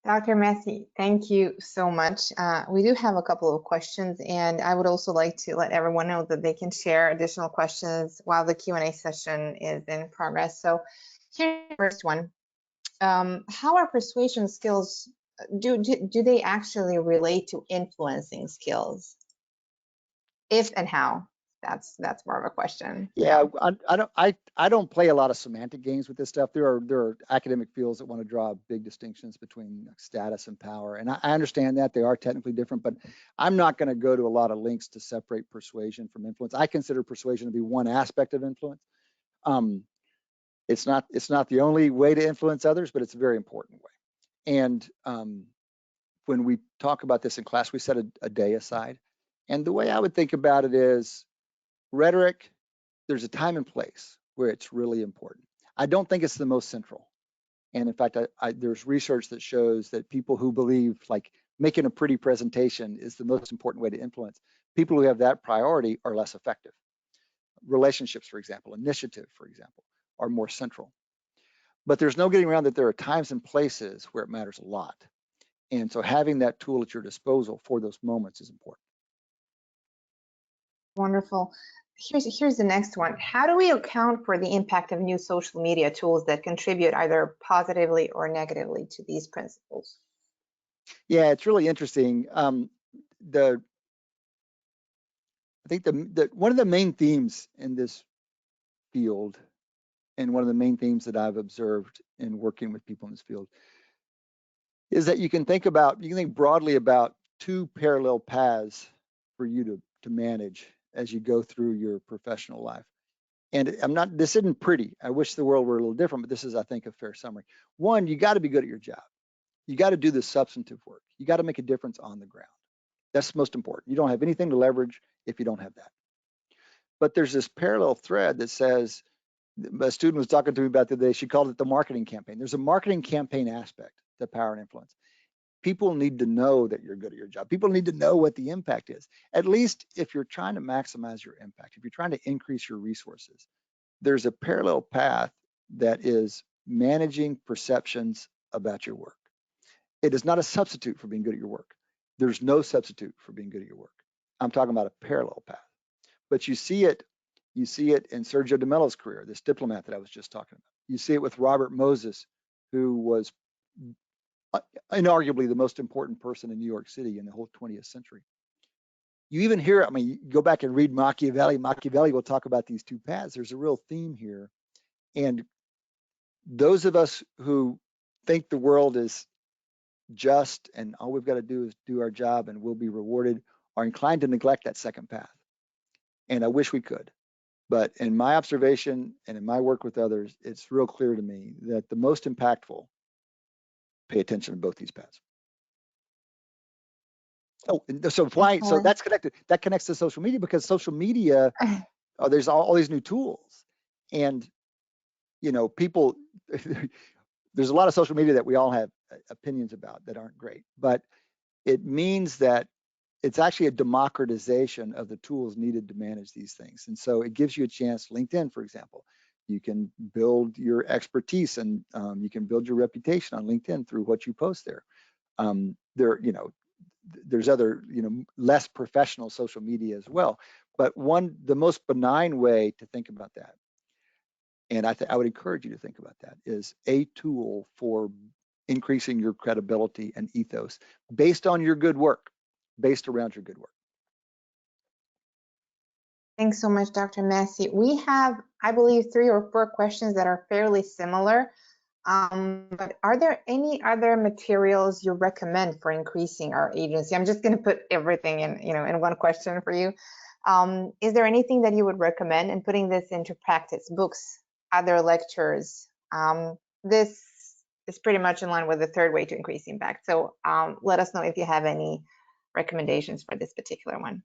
Dr. Massey, thank you so much. We do have a couple of questions, and I would also like to let everyone know that they can share additional questions while the Q&A session is in progress. So here's the first one. How are persuasion skills, do they actually relate to influencing skills? If and how? That's more of a question. Yeah, I don't play a lot of semantic games with this stuff. There are academic fields that want to draw big distinctions between status and power, and I understand that they are technically different, but I'm not going to go to a lot of links to separate persuasion from influence. I consider persuasion to be one aspect of influence. It's not the only way to influence others, but it's a very important way. And when we talk about this in class, we set a day aside, and the way I would think about it is, rhetoric, there's a time and place where it's really important. I don't think it's the most central. And in fact, there's research that shows that people who believe like making a pretty presentation is the most important way to influence, people who have that priority are less effective. Relationships, for example, initiative, for example, are more central. But there's no getting around that there are times and places where it matters a lot. And so having that tool at your disposal for those moments is important. Wonderful. Here's the next one. How do we account for the impact of new social media tools that contribute either positively or negatively to these principles? Yeah, it's really interesting. I think one of the main themes in this field, and one of the main themes that I've observed in working with people in this field, is that you can think broadly about two parallel paths for you to manage as you go through your professional life. And this isn't pretty. I wish the world were a little different, but this is, I think, a fair summary. One, you got to be good at your job. You got to do the substantive work. You got to make a difference on the ground. That's most important. You don't have anything to leverage if you don't have that. But there's this parallel thread that says, a student was talking to me about the other day, she called it the marketing campaign. There's a marketing campaign aspect to power and influence. People need to know that you're good at your job. People need to know what the impact is. At least if you're trying to maximize your impact, if you're trying to increase your resources, there's a parallel path that is managing perceptions about your work. It is not a substitute for being good at your work. There's no substitute for being good at your work. I'm talking about a parallel path. But you see it in Sergio de Mello's career, this diplomat that I was just talking about. You see it with Robert Moses, who was inarguably the most important person in New York City in the whole 20th century. You even hear, I mean, you go back and read Machiavelli. Machiavelli will talk about these two paths. There's a real theme here. And those of us who think the world is just and all we've got to do is do our job and we'll be rewarded are inclined to neglect that second path. And I wish we could. But in my observation and in my work with others, it's real clear to me that the most impactful pay attention to both these paths. Oh, so why? So that's connected. That connects to social media because social media, there's all these new tools, and you know, people. There's a lot of social media that we all have opinions about that aren't great, but it means that it's actually a democratization of the tools needed to manage these things, and so it gives you a chance. LinkedIn, for example, you can build your expertise and you can build your reputation on LinkedIn through what you post there. There's other, less professional social media as well. But the most benign way to think about that, and I would encourage you to think about that, is a tool for increasing your credibility and ethos based on your good work, based around your good work. Thanks so much, Dr. Massey. We have, I believe, 3 or 4 questions that are fairly similar. But are there any other materials you recommend for increasing our agency? I'm just going to put everything in one question for you. Is there anything that you would recommend in putting this into practice? Books, other lectures? This is pretty much in line with the 3rd way to increase impact. So let us know if you have any recommendations for this particular one.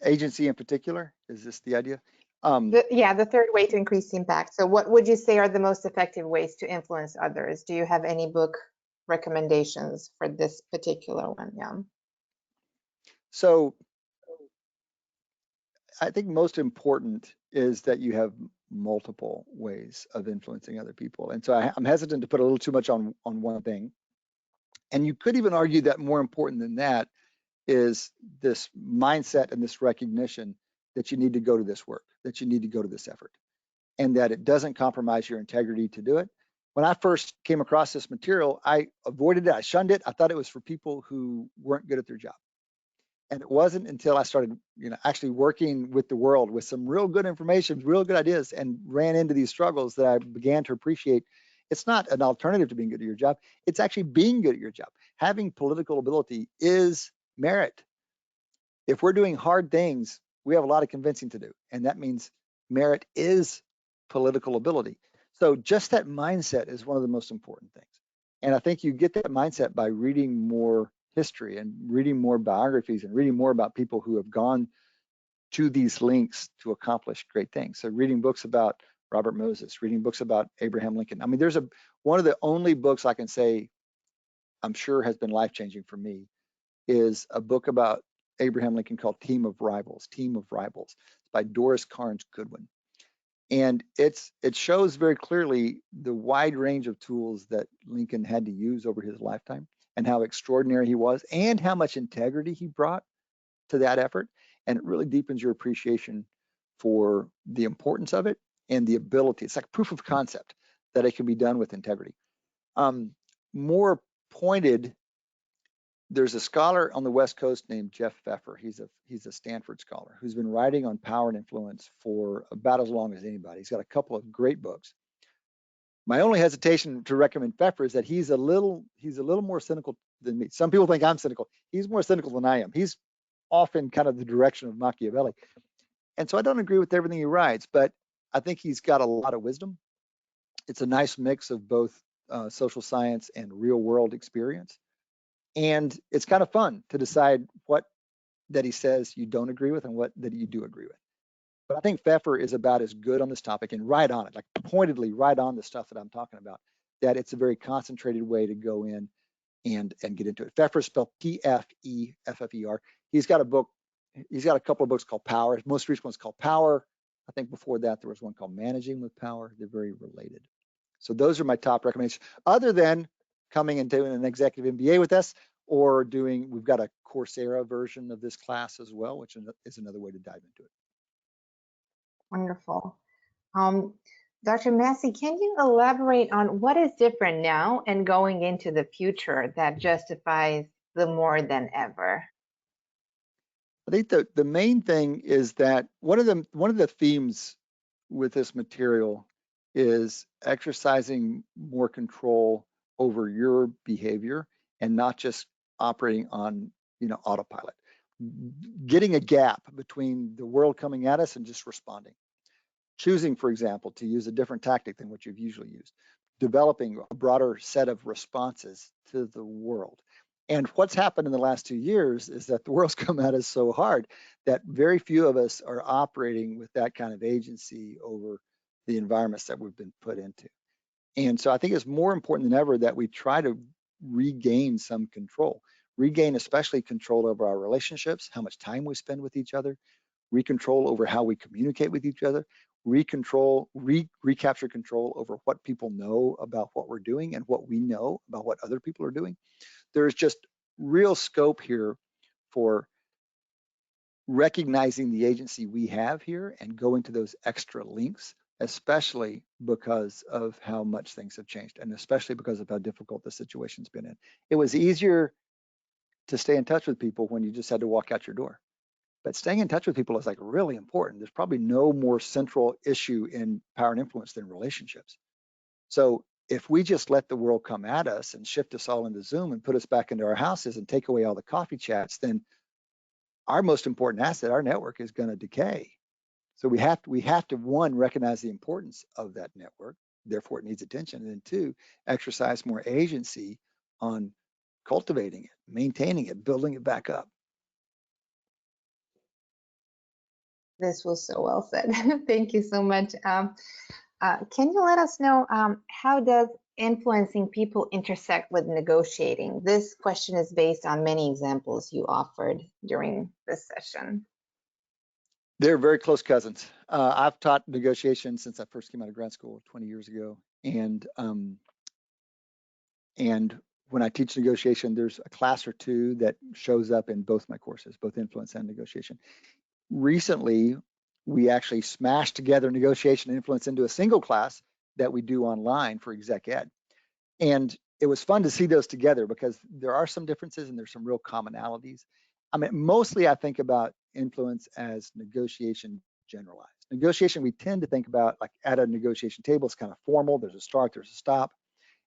Agency in particular, is this the idea? The 3rd way to increase impact. So what would you say are the most effective ways to influence others? Do you have any book recommendations for this particular one? Yeah. So I think most important is that you have multiple ways of influencing other people. And so I'm hesitant to put a little too much on one thing. And you could even argue that more important than that is this mindset and this recognition that you need to go to this work, that you need to go to this effort, and that it doesn't compromise your integrity to do it. When I first came across this material, I avoided it, I shunned it. I thought it was for people who weren't good at their job. And it wasn't until I started, actually working with the world with some real good information, real good ideas, and ran into these struggles that I began to appreciate. It's not an alternative to being good at your job. It's actually being good at your job. Having political ability is merit. If we're doing hard things, we have a lot of convincing to do. And that means merit is political ability. So just that mindset is one of the most important things. And I think you get that mindset by reading more history and reading more biographies and reading more about people who have gone to these links to accomplish great things. So reading books about Robert Moses, reading books about Abraham Lincoln. I mean, there's one of the only books I can say I'm sure has been life-changing for me is a book about Abraham Lincoln called Team of Rivals. It's by Doris Carnes Goodwin. And it shows very clearly the wide range of tools that Lincoln had to use over his lifetime and how extraordinary he was and how much integrity he brought to that effort. And it really deepens your appreciation for the importance of it and the ability. It's like proof of concept that it can be done with integrity. More pointed, there's a scholar on the West Coast named Jeff Pfeffer. He's a Stanford scholar who's been writing on power and influence for about as long as anybody. He's got a couple of great books. My only hesitation to recommend Pfeffer is that he's a little more cynical than me. Some people think I'm cynical. He's more cynical than I am. He's often kind of the direction of Machiavelli. And so I don't agree with everything he writes, but I think he's got a lot of wisdom. It's a nice mix of both social science and real world experience. And it's kind of fun to decide what that he says you don't agree with and what that you do agree with. But I think Pfeffer is about as good on this topic and right on it, like pointedly right on the stuff that I'm talking about, that it's a very concentrated way to go in and get into it. Pfeffer is spelled P-F-E-F-F-E-R. He's got a couple of books called Power. His most recent one's called Power. I think before that there was one called Managing with Power. They're very related. So those are my top recommendations, other than coming and doing an executive MBA with us, or we've got a Coursera version of this class as well, which is another way to dive into it. Wonderful. Dr. Massey, can you elaborate on what is different now and going into the future that justifies the more than ever? I think the main thing is that one of the themes with this material is exercising more control over your behavior and not just operating on, autopilot. Getting a gap between the world coming at us and just responding. Choosing, for example, to use a different tactic than what you've usually used. Developing a broader set of responses to the world. And what's happened in the last 2 years is that the world's come at us so hard that very few of us are operating with that kind of agency over the environments that we've been put into. And so I think it's more important than ever that we try to regain some control, regain especially control over our relationships, how much time we spend with each other, recontrol over how we communicate with each other, recapture control over what people know about what we're doing and what we know about what other people are doing. There's just real scope here for recognizing the agency we have here and going to those extra links, especially because of how much things have changed and especially because of how difficult the situation's been in. It was easier to stay in touch with people when you just had to walk out your door. But staying in touch with people is like really important. There's probably no more central issue in power and influence than relationships. So if we just let the world come at us and shift us all into Zoom and put us back into our houses and take away all the coffee chats, then our most important asset, our network, is going to decay. So we have to, one, recognize the importance of that network, therefore it needs attention, and then two, exercise more agency on cultivating it, maintaining it, building it back up. This was so well said. Thank you so much. Can you let us know how does influencing people intersect with negotiating? This question is based on many examples you offered during this session. They're very close cousins. I've taught negotiation since I first came out of grad school 20 years ago. And when I teach negotiation, there's a class or two that shows up in both my courses, both influence and negotiation. Recently, we actually smashed together negotiation and influence into a single class that we do online for exec ed. And it was fun to see those together because there are some differences and there's some real commonalities. I mean, mostly I think about influence as negotiation generalized. Negotiation, we tend to think about like at a negotiation table, it's kind of formal, there's a start, there's a stop.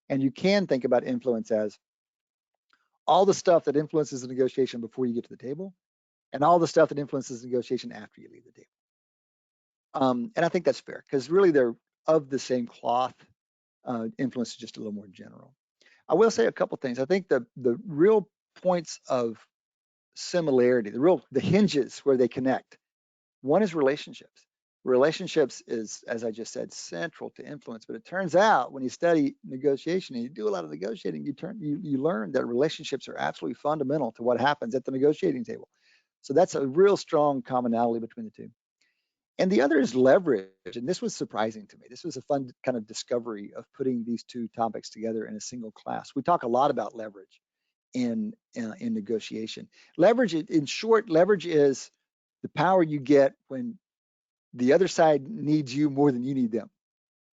And you can think about influence as all the stuff that influences the negotiation before you get to the table and all the stuff that influences negotiation after you leave the table. And I think that's fair because really they're of the same cloth. Influence is just a little more general. I will say a couple things. I think the real points of similarity, the hinges where they connect. One is relationships. Relationships is, as I just said, central to influence. But it turns out when you study negotiation and you do a lot of negotiating, you learn that relationships are absolutely fundamental to what happens at the negotiating table. So that's a real strong commonality between the two. And the other is leverage. And this was surprising to me. This was a fun kind of discovery of putting these two topics together in a single class. We talk a lot about leverage in negotiation. Leverage, in short, leverage is the power you get when the other side needs you more than you need them,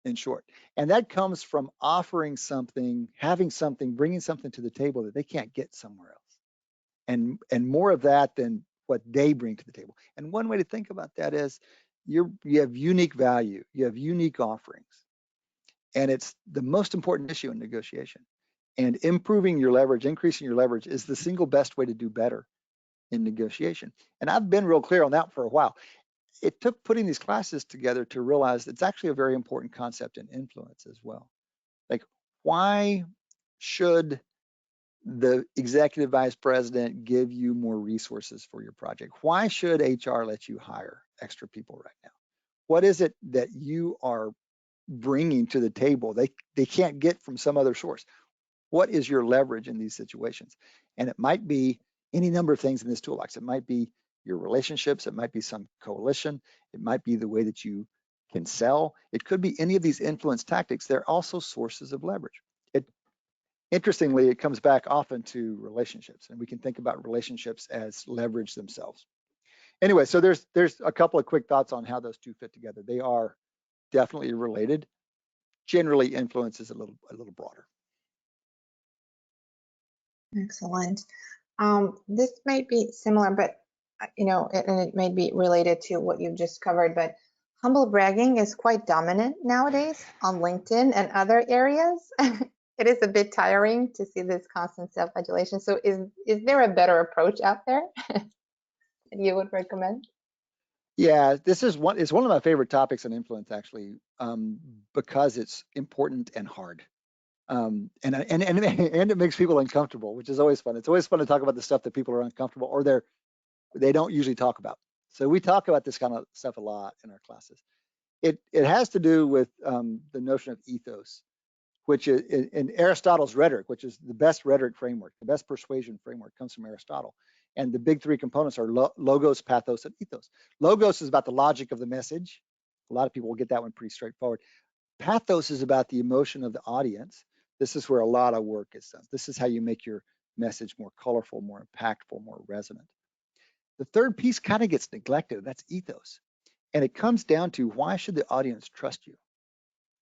in short. And that comes from offering something, having something, bringing something to the table that they can't get somewhere else. And more of that than what they bring to the table. And one way to think about that is you have unique value, you have unique offerings. And it's the most important issue in negotiation. And improving your leverage, increasing your leverage is the single best way to do better in negotiation. And I've been real clear on that for a while. It took putting these classes together to realize it's actually a very important concept in influence as well. Like, why should the executive vice president give you more resources for your project? Why should HR let you hire extra people right now? What is it that you are bringing to the table they can't get from some other source? What is your leverage in these situations? And it might be any number of things in this toolbox. It might be your relationships. It might be some coalition. It might be the way that you can sell. It could be any of these influence tactics. They're also sources of leverage. Interestingly, it comes back often to relationships, and we can think about relationships as leverage themselves. Anyway, so there's a couple of quick thoughts on how those two fit together. They are definitely related. Generally, influence is a little broader. Excellent. This might be similar, but and it may be related to what you've just covered, but humble bragging is quite dominant nowadays on LinkedIn and other areas. It is a bit tiring to see this constant self-adulation. So is there a better approach out there that you would recommend? Yeah, this is one of my favorite topics on influence, actually, because it's important and hard. And it makes people uncomfortable, which is always fun. It's always fun to talk about the stuff that people are uncomfortable or they don't usually talk about. So we talk about this kind of stuff a lot in our classes. It has to do with the notion of ethos, which is in Aristotle's rhetoric, which is the best rhetoric framework, the best persuasion framework comes from Aristotle. And the big three components are logos, pathos, and ethos. Logos is about the logic of the message. A lot of people will get that one pretty straightforward. Pathos is about the emotion of the audience. This is where a lot of work is done. This is how you make your message more colorful, more impactful, more resonant. The third piece kind of gets neglected, that's ethos. And it comes down to, why should the audience trust you?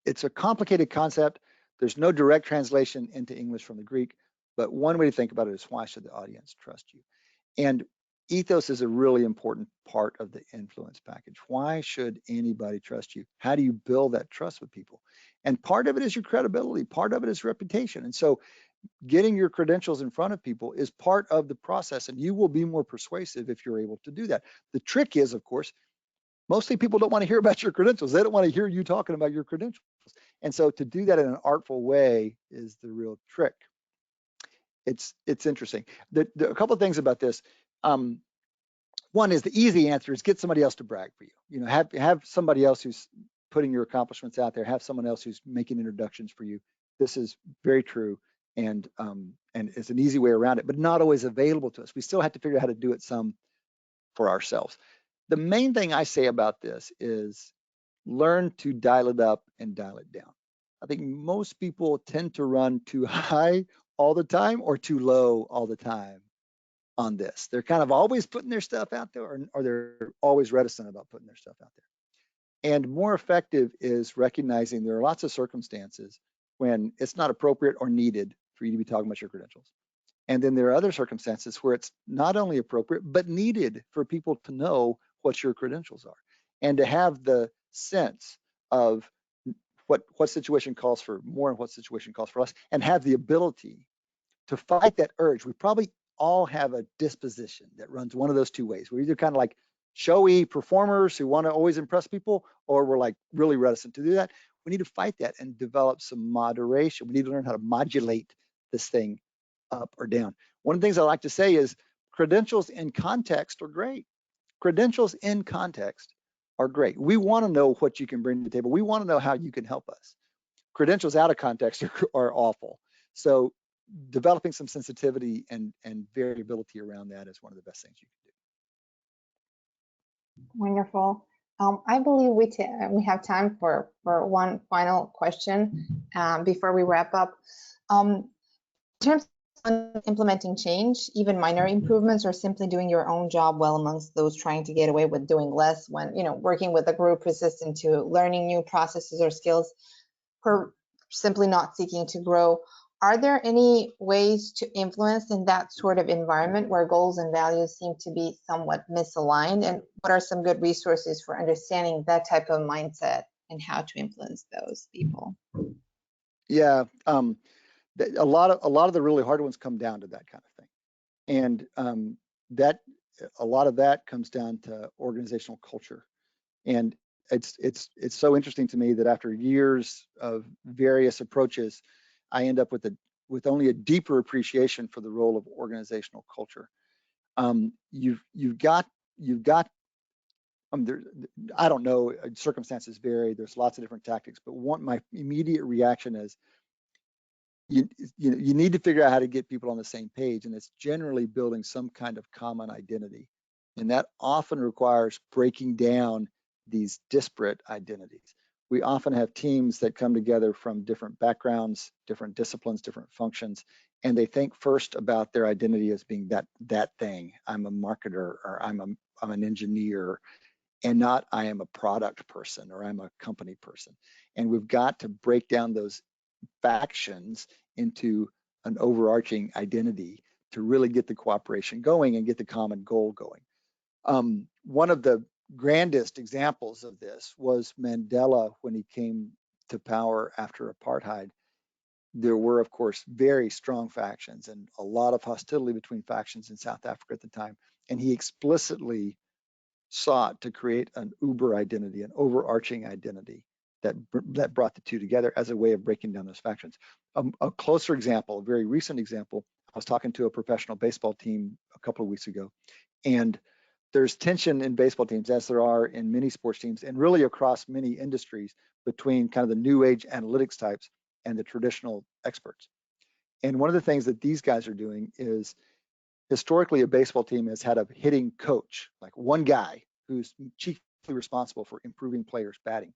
It's a complicated concept. There's no direct translation into English from the Greek, but one way to think about it is, why should the audience trust you? And ethos is a really important part of the influence package. Why should anybody trust you? How do you build that trust with people? And part of it is your credibility, part of it is reputation. And so getting your credentials in front of people is part of the process, and you will be more persuasive if you're able to do that. The trick is, of course, mostly people don't want to hear about your credentials. They don't want to hear you talking about your credentials. And so to do that in an artful way is the real trick. It's interesting. A couple of things about this. One is, the easy answer is get somebody else to brag for you. Have somebody else who's putting your accomplishments out there. Have someone else who's making introductions for you. This is very true, and it's an easy way around it, but not always available to us. We still have to figure out how to do it some for ourselves. The main thing I say about this is, learn to dial it up and dial it down. I think most people tend to run too high all the time or too low all the time on this. They're kind of always putting their stuff out there, or they're always reticent about putting their stuff out there. And more effective is recognizing there are lots of circumstances when it's not appropriate or needed for you to be talking about your credentials. And then there are other circumstances where it's not only appropriate, but needed for people to know what your credentials are, and to have the sense of what situation calls for more and what situation calls for less, and have the ability to fight that urge. We probably all have a disposition that runs one of those two ways. We're either kind of like showy performers who want to always impress people, or we're like really reticent to do that. We need to fight that and develop some moderation. We need to learn how to modulate this thing up or down. One of the things I like to say is, credentials in context are great. Credentials in context are great. We want to know what you can bring to the table. We want to know how you can help us. Credentials out of context are awful. So developing some sensitivity and variability around that is one of the best things you can do. Wonderful. I believe we have time for one final question before we wrap up. In terms of implementing change, even minor improvements, or simply doing your own job well amongst those trying to get away with doing less, when working with a group resistant to learning new processes or skills, or simply not seeking to grow, are there any ways to influence in that sort of environment where goals and values seem to be somewhat misaligned? And what are some good resources for understanding that type of mindset and how to influence those people? Yeah, a lot of the really hard ones come down to that kind of thing, and a lot of that comes down to organizational culture. And it's so interesting to me that after years of various approaches, I end up with only a deeper appreciation for the role of organizational culture. You've got I don't know, circumstances vary. There's lots of different tactics, but my immediate reaction is, you need to figure out how to get people on the same page, and it's generally building some kind of common identity, and that often requires breaking down these disparate identities. We often have teams that come together from different backgrounds, different disciplines, different functions, and they think first about their identity as being that thing. I'm a marketer, or I'm an engineer, and not I am a product person or I'm a company person. And we've got to break down those factions into an overarching identity to really get the cooperation going and get the common goal going. One of the grandest examples of this was Mandela when he came to power after apartheid. There were, of course, very strong factions and a lot of hostility between factions in South Africa at the time. And he explicitly sought to create an uber identity, an overarching identity that brought the two together as a way of breaking down those factions. A closer example, a very recent example, I was talking to a professional baseball team a couple of weeks ago, and there's tension in baseball teams, as there are in many sports teams, and really across many industries, between kind of the new age analytics types and the traditional experts. And one of the things that these guys are doing is, historically, a baseball team has had a hitting coach, like one guy who's chiefly responsible for improving players' batting.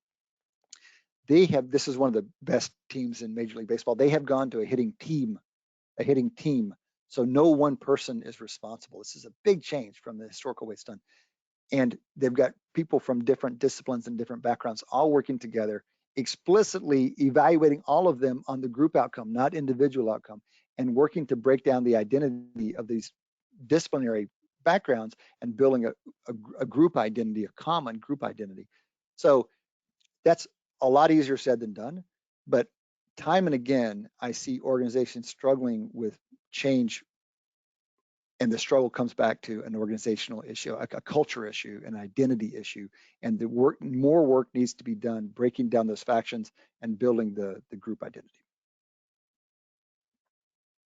This is one of the best teams in Major League Baseball. They have gone to a hitting team. So no one person is responsible. This is a big change from the historical way it's done. And they've got people from different disciplines and different backgrounds all working together, explicitly evaluating all of them on the group outcome, not individual outcome, and working to break down the identity of these disciplinary backgrounds and building a group identity, a common group identity. So that's a lot easier said than done, but time and again, I see organizations struggling with change, and the struggle comes back to an organizational issue, a culture issue, an identity issue, and more work needs to be done breaking down those factions and building the group identity.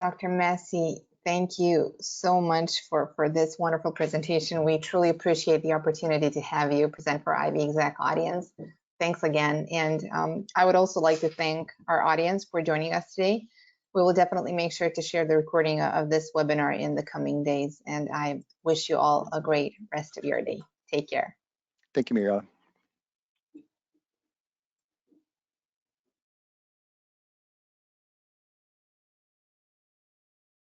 Dr. Massey, thank you so much for this wonderful presentation. We truly appreciate the opportunity to have you present for Ivy Exec audience. Thanks again. And I would also like to thank our audience for joining us today. We will definitely make sure to share the recording of this webinar in the coming days. And I wish you all a great rest of your day. Take care. Thank you, Miriam.